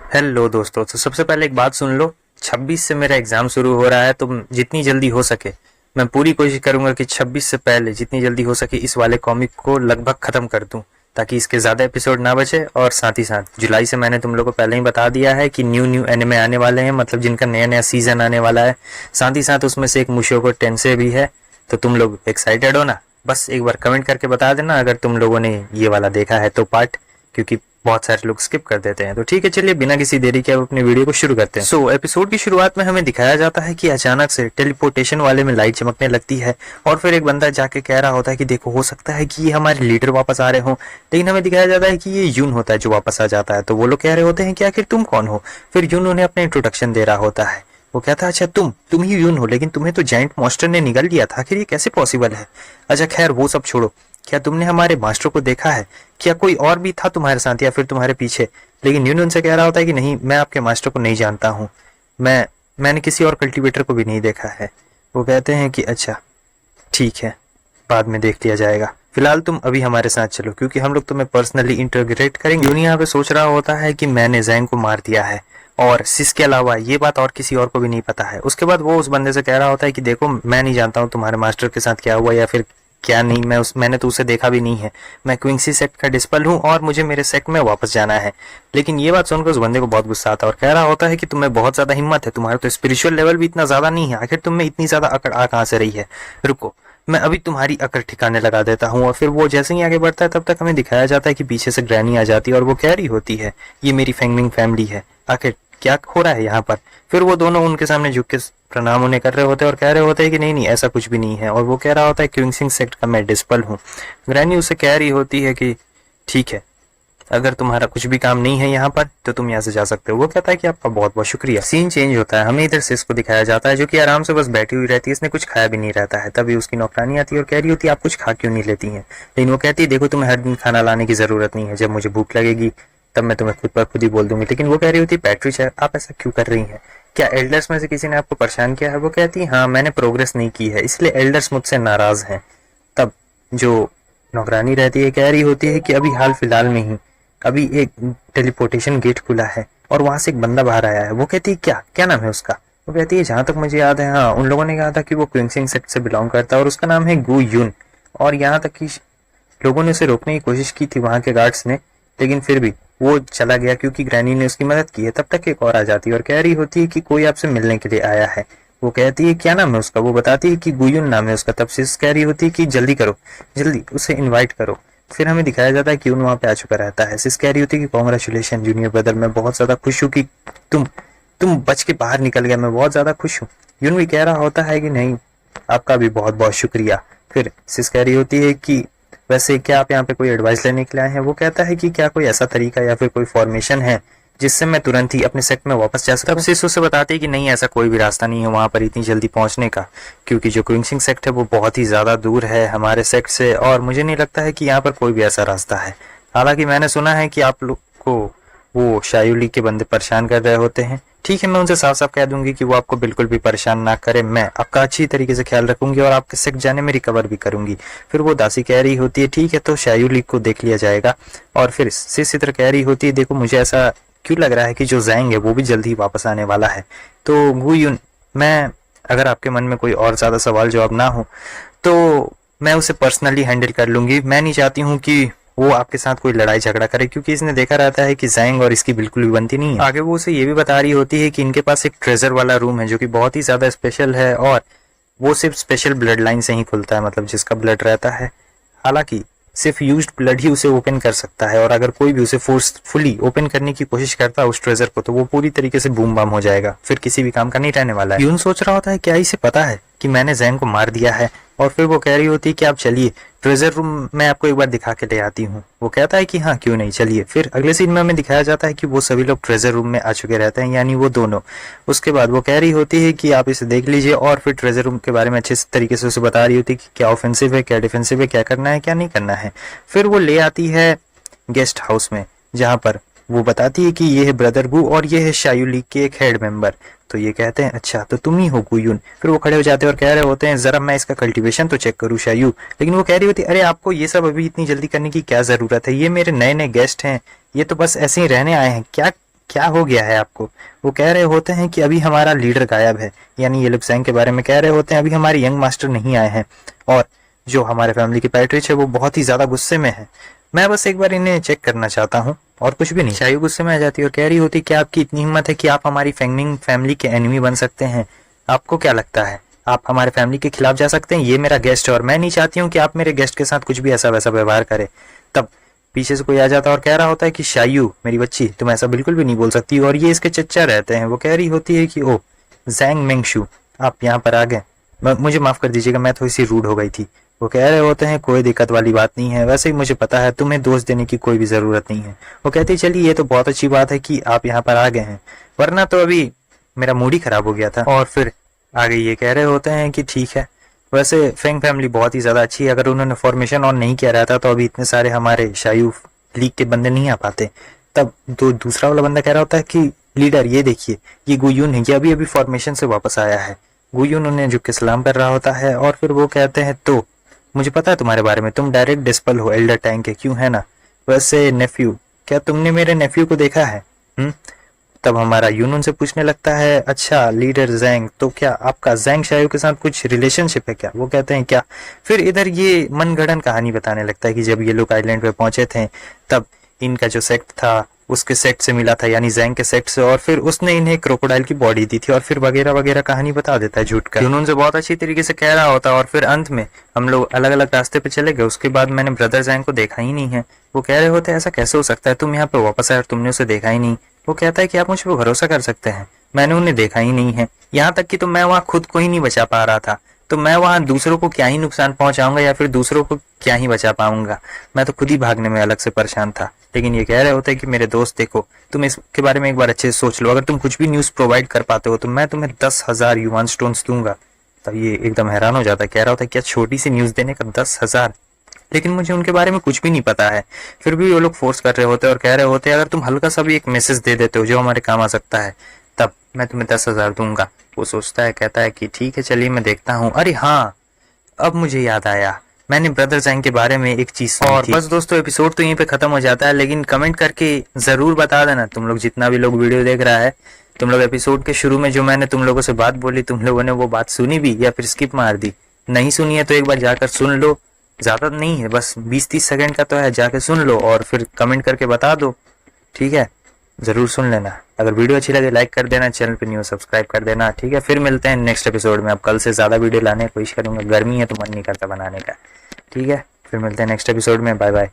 Hello दोस्तों, तो सबसे पहले एक बात सुन लो। 26 से मेरा एग्जाम शुरू हो रहा है, तो जितनी जल्दी हो सके मैं पूरी कोशिश करूंगा कि 26 से पहले जितनी जल्दी हो सके इस वाले कॉमिक को लगभग खत्म कर दूं, ताकि इसके ज़्यादा एपिसोड ना बचे। और साथ ही साथ जुलाई से मैंने तुम लोगों को पहले ही बता दिया है कि न्यू एनिमे आने वाले हैं, मतलब जिनका नया नया सीजन आने वाला है। साथ ही साथ उसमें से एक मुशोको टेंसे भी है। तो तुम लोग एक्साइटेड हो ना? बस एक बार कमेंट करके बता देना अगर तुम लोगों ने ये वाला देखा है तो पार्ट, क्योंकि बहुत सारे लोग स्किप कर देते हैं। तो ठीक है, चलिए बिना किसी देरी के अब अपने वीडियो को शुरू करते हैं। सो एपिसोड की शुरुआत में हमें दिखाया जाता है कि अचानक से टेलीपोर्टेशन वाले में लाइट चमकने लगती है, और फिर एक बंदा जाके कह रहा होता है कि देखो, हो सकता है कि ये हमारे लीडर वापस आ रहे हों। लेकिन हमें दिखाया जाता है कि ये यून होता है जो वापस आ जाता है। तो वो लोग कह रहे होते हैं कि आखिर तुम कौन हो। फिर यून उन्हें अपना इंट्रोडक्शन दे रहा होता है। वो कहता है, अच्छा तुम ही यून हो, लेकिन तुम्हें तो जाइंट मॉन्स्टर ने निगल लिया था, आखिर ये कैसे पॉसिबल है। अच्छा खैर, वो सब छोड़ो। क्या तुमने हमारे मास्टर को देखा है? क्या कोई और भी था तुम्हारे साथ या फिर तुम्हारे पीछे? लेकिन यून उनसे कह रहा होता है कि नहीं, मैं आपके मास्टर को नहीं जानता हूँ। मैंने किसी और कल्टीवेटर को भी नहीं देखा है। वो कहते हैं कि अच्छा ठीक है, बाद में देख लिया जाएगा, फिलहाल तुम अभी हमारे साथ चलो, क्योंकि हम लोग तुम्हें पर्सनली इंटरोगेट करेंगे। यून यहाँ पे सोच रहा होता है कि मैंने जैंग को मार दिया है, और सिस के अलावा ये बात और किसी और को भी नहीं पता है। उसके बाद वो उस बंदे से कह रहा होता है कि देखो, मैं नहीं जानता हूँ तुम्हारे मास्टर के साथ क्या हुआ या फिर क्या नहीं, मैंने तो उसे देखा भी नहीं है। मैं क्विंसी सेक्ट का डिस्पल हूँ और मुझे मेरे सेक्ट में वापस जाना है। लेकिन ये बात सुनकर उस बंदे को बहुत गुस्सा आता है और कह रहा होता है कि तुम्हें बहुत ज्यादा हिम्मत है, तुम्हारा तो स्पिरिचुअल लेवल भी इतना ज्यादा नहीं है, आखिर तुम में इतनी ज्यादा अकड़ आ कहाँ से रही है। रुको, मैं अभी तुम्हारी अकड़ ठिकाने लगा देता हूँ। और फिर वो जैसे ही आगे बढ़ता है तब तक हमें दिखाया जाता है कि पीछे से ग्रैनी आ जाती है और वो कह रही होती है, ये मेरी फेंगमिंग फैमिली है, आखिर क्या हो रहा है यहाँ पर। फिर वो दोनों उनके सामने झुक के प्रणाम उन्हें कर रहे होते हैं और कह रहे होते हैं कि नहीं नहीं, ऐसा कुछ भी नहीं है। और वो कह रहा होता है क्विंसिंग सेक्ट का मैं डिस्पल हूँ। ग्रैनी उसे कह रही होती है कि ठीक है, अगर तुम्हारा कुछ भी काम नहीं है यहाँ पर तो तुम यहाँ से जा सकते हो। वो कहता है कि आपका बहुत बहुत शुक्रिया। सीन चेंज होता है, हमें इधर सिस को दिखाया जाता है जो कि आराम से बस बैठी हुई रहती है, इसने कुछ खाया भी नहीं रहता है। तभी उसकी नौकरानी आती है और कह रही होती है, आप कुछ खा क्यों नहीं लेती हैं। लेकिन वो कहती है, देखो, तुम्हें हर दिन खाना लाने की जरूरत नहीं है, जब मुझे भूख लगेगी तब मैं तुम्हें खुद पर खुद ही बोल दूंगी। लेकिन वो कह रही होती है, पैट्रिश है, आप ऐसा क्यों कर रही हैं? क्या एल्डर्स में से किसी ने आपको परेशान किया है? वो कहती है, हाँ, मैंने प्रोग्रेस नहीं की है, इसलिए एल्डर्स मुझसे नाराज हैं। तब जो नौकरानी रहती है कह रही होती है कि अभी हाल फिलहाल में ही अभी एक टेलीपोर्टेशन गेट खुला है और वहां से एक बंदा बाहर आया है। वो कहती है, क्या क्या नाम है उसका? वो कहती है, जहां तक मुझे याद है, हाँ, उन लोगों ने कहा था कि वो क्विंसिंग सेक्ट से बिलोंग करता है और उसका नाम है गु यून। और यहाँ तक कि लोगों ने उसे रोकने की कोशिश की थी, वहां के गार्ड्स ने, लेकिन फिर भी वो चला गया क्योंकि ग्रैनी ने उसकी मदद की है। तब तक एक और आ जाती है और कह रही होती है कि कोई आपसे मिलने के लिए आया है। वो कहती है, क्या नाम है उसका? वो बताती है कि गुयुन नाम है उसका। तब सिस कह रही होती है कि जल्दी करो, जल्दी उसे इनवाइट करो। फिर हमें दिखाया जाता है कि यून वहां पे आ चुका रहता है। सिस कह रही होती है कि कांग्रेचुलेशन जूनियर ब्रदर, मैं बहुत ज्यादा खुश हूँ कि तुम तुम बच के बाहर निकल गया, मैं बहुत ज्यादा खुश हूँ। यून भी कह रहा होता है कि नहीं, आपका भी बहुत बहुत शुक्रिया। फिर सिस कह रही होती है कि वैसे क्या आप यहाँ पे कोई एडवाइस लेने के लिए आए हैं? वो कहता है कि क्या कोई ऐसा तरीका या फिर कोई फॉर्मेशन है जिससे मैं तुरंत ही अपने सेक्ट में वापस जा सकता हूँ। तब सिस उसे बताती है कि नहीं, ऐसा कोई भी रास्ता नहीं है वहां पर इतनी जल्दी पहुंचने का, क्योंकि जो क्विंसिंग सेक्ट है वो बहुत ही ज्यादा दूर है हमारे सेक्ट से, और मुझे नहीं लगता है कि यहाँ पर कोई भी ऐसा रास्ता है। हालांकि मैंने सुना है कि आप लोग को वो शायुली के बंदे परेशान कर रहे होते हैं। ठीक है, मैं उनसे साफ साफ कह दूंगी कि वो आपको बिल्कुल भी परेशान ना करे, मैं आपका अच्छी तरीके से ख्याल रखूंगी और आपके सेक्ट जाने में रिकवर भी करूंगी। फिर वो दासी कह रही होती है, ठीक है, तो शायुली को देख लिया जाएगा। और फिर सिस इधर कह रही होती है, देखो, मुझे ऐसा क्यों लग रहा है कि जो जैंग है वो भी जल्द ही वापस आने वाला है। तो गुयुन, मैं, अगर आपके मन में कोई और ज्यादा सवाल जवाब ना हो तो मैं उसे पर्सनली हैंडल कर लूंगी। मैं नहीं चाहती हूँ कि वो आपके साथ कोई लड़ाई झगड़ा करे, क्योंकि इसने देखा रहता है कि जैंग और इसकी बिल्कुल भी बनती नहीं है। आगे वो उसे ये भी बता रही होती है कि इनके पास एक ट्रेजर वाला रूम है जो कि बहुत ही ज्यादा स्पेशल है, और वो सिर्फ स्पेशल ब्लड लाइन से ही खुलता है, मतलब जिसका ब्लड रहता है। हालांकि सिर्फ यूज्ड ब्लड ही उसे ओपन कर सकता है, और अगर कोई भी उसे फोर्सफुली ओपन करने की कोशिश करता है उस ट्रेजर को, तो वो पूरी तरीके से बूम बाम हो जाएगा, फिर किसी भी काम का नहीं रहने वाला है। यून सोच रहा होता है, क्या इसे पता है कि मैंने जैन को मार दिया है? और फिर वो कह रही होती है कि आप चलिए, ट्रेजर रूम मैं आपको एक बार दिखा के ले आती हूँ। वो कहता है कि हाँ, क्यों नहीं, चलिए। फिर अगले सीन में हमें दिखाया जाता है कि वो सभी लोग ट्रेजर रूम में आ चुके रहते हैं, यानी वो दोनों। उसके बाद वो कह रही होती है कि आप इसे देख लीजिए, और फिर ट्रेजर रूम के बारे में अच्छे तरीके से उसे बता रही होती है कि क्या ऑफेंसिव है, क्या डिफेंसिव है, क्या करना है, क्या नहीं करना है। फिर वो ले आती है गेस्ट हाउस में, जहाँ पर वो बताती है कि ये है ब्रदर गु और ये है शायू लीग के एक हेड मेंबर। तो ये कहते हैं, अच्छा, तो तुम ही हो गुयुन। फिर वो खड़े हो जाते हैं और कह रहे होते हैं, जरा मैं इसका कल्टीवेशन तो चेक करूँ शायू। लेकिन वो कह रही होती है, अरे आपको ये सब अभी इतनी जल्दी करने की क्या जरूरत है, ये मेरे नए नए गेस्ट हैं, ये तो बस ऐसे ही रहने आए हैं, क्या क्या हो गया है आपको। वो कह रहे होते हैं कि अभी हमारा लीडर गायब है, यानी ये लोग जैंग के बारे में कह रहे होते हैं अभी हमारे यंग मास्टर नहीं आए हैं, और जो हमारे फैमिली की पैट्रिच है वो बहुत ही ज्यादा गुस्से में है। मैं बस एक बार इन्हें चेक करना चाहता हूँ और कुछ भी नहीं। शायू गुस्से में आ जाती है और कह रही होती क्या आपकी इतनी हिम्मत है कि आप हमारी फैंगमिंग फैमिली के एनिमी बन सकते हैं। आपको क्या लगता है आप हमारे फैमिली के खिलाफ जा सकते हैं? ये मेरा गेस्ट है और मैं नहीं चाहती हूँ कि आप मेरे गेस्ट के साथ कुछ भी ऐसा वैसा व्यवहार करें। तब पीछे से कोई आ जाता है और कह रहा होता है कि शायू मेरी बच्ची तुम ऐसा बिल्कुल भी नहीं बोल सकती, और ये इसके चच्चा रहते हैं। वो कह रही होती है कि ओ जैंग मेंगशू आप यहाँ पर आ गए, मुझे माफ कर दीजिएगा मैं थोड़ी सी रूड हो गई थी। वो कह रहे होते हैं कोई दिक्कत वाली बात नहीं है, वैसे ही मुझे पता है तुम्हें दोष देने की कोई भी जरूरत नहीं है। वो कहते चलिए ये तो बहुत अच्छी बात है कि आप यहाँ पर आ गए हैं, वरना तो अभी मेरा मूड ही खराब हो गया था। और फिर आगे ये कह रहे होते हैं कि ठीक है, वैसे फेंग फैमिली बहुत ही ज्यादा अच्छी है, अगर उन्होंने फॉर्मेशन ऑन नहीं किया रहता तो अभी इतने सारे हमारे शायू लीग के बंदे नहीं आ पाते। तब तो दूसरा वाला बंदा कह रहा होता है कि लीडर ये देखिए ये गुयून है, ये अभी अभी फॉर्मेशन से वापस आया है। गुयून उन्हें झुक के सलाम कर रहा होता है और फिर वो कहते हैं तो मुझे पता है तुम्हारे बारे में, तुम डायरेक्ट डिस्पल हो एल्डर टैंक के, क्यों है ना? वैसे नेफ्यू क्या तुमने मेरे नेफ्यू को देखा है? तब हमारा यून उनसे पूछने लगता है अच्छा लीडर जैंग तो क्या आपका जैंग शायू के साथ कुछ रिलेशनशिप है क्या? वो कहते हैं क्या? फिर इधर ये मनगढ़ंत कहानी बताने लगता है कि जब ये लोग आइलैंड पे पहुंचे थे तब इनका जो सेक्ट था उसके सेक्ट से मिला था, यानी जैंग के सेक्ट से, और फिर उसने इन्हें क्रोकोडाइल की बॉडी दी थी और फिर वगैरह वगैरह कहानी बता देता है झूठ का। यून से बहुत अच्छी तरीके से कह रहा होता है और फिर अंत में हम लोग अलग अलग रास्ते पे चले गए। उसके बाद मैंने ब्रदर जैंग को देखा ही नहीं है। वो कह रहे होते ऐसा कैसे हो सकता है, तुम यहाँ पे वापस आए और तुमने उसे देखा ही नहीं। वो कहता है कि आप मुझ पर भरोसा कर सकते हैं, मैंने उन्हें देखा ही नहीं है, यहाँ तक कि तो मैं वहाँ खुद को ही नहीं बचा पा रहा था, तो मैं वहां दूसरों को क्या ही नुकसान पहुंचाऊंगा या फिर दूसरों को क्या ही बचा पाऊंगा। मैं तो खुद ही भागने में अलग से परेशान था। लेकिन ये कह रहे होते हैं कि मेरे दोस्त देखो तुम इसके बारे में एक बार अच्छे से सोच लो, अगर तुम कुछ भी न्यूज प्रोवाइड कर पाते हो तो मैं तुम्हें 10,000 युवान स्टोन्स दूंगा। तब ये एकदम हैरान हो जाता है, कह रहा होता है क्या छोटी सी न्यूज देने का 10,000? लेकिन मुझे उनके बारे में कुछ भी नहीं पता है। फिर भी वो लोग फोर्स कर रहे होते हैं और कह रहे होते हैं अगर तुम हल्का सा भी एक मैसेज दे देते हो जो हमारे काम आ सकता है तब मैं तुम्हें 10,000 दूंगा। वो सोचता है, कहता है कि ठीक है चलिए मैं देखता हूँ। अरे हाँ अब मुझे याद आया, मैंने ब्रदर जैंग के बारे में एक चीज सुनी थी। बस दोस्तों एपिसोड तो यहीं पे खत्म हो जाता है, लेकिन कमेंट करके जरूर बता देना तुम लोग जितना भी लोग वीडियो देख रहा है, तुम लोग एपिसोड के शुरू में जो मैंने तुम लोगों से बात बोली तुम लोगों ने वो बात सुनी भी या फिर स्किप मार दी। नहीं सुनी है तो एक बार जाकर सुन लो, ज्यादा नहीं है बस 20-30 सेकंड का तो है, जाके सुन लो और फिर कमेंट करके बता दो। ठीक है जरूर सुन लेना। अगर वीडियो अच्छी लगे लाइक कर देना, चैनल पे न्यू सब्सक्राइब कर देना। ठीक है फिर मिलते हैं नेक्स्ट एपिसोड में। अब कल से ज्यादा वीडियो लाने की कोशिश करूंगा, गर्मी है तो मन नहीं करता बनाने का। ठीक है फिर मिलते हैं नेक्स्ट एपिसोड में, बाय बाय।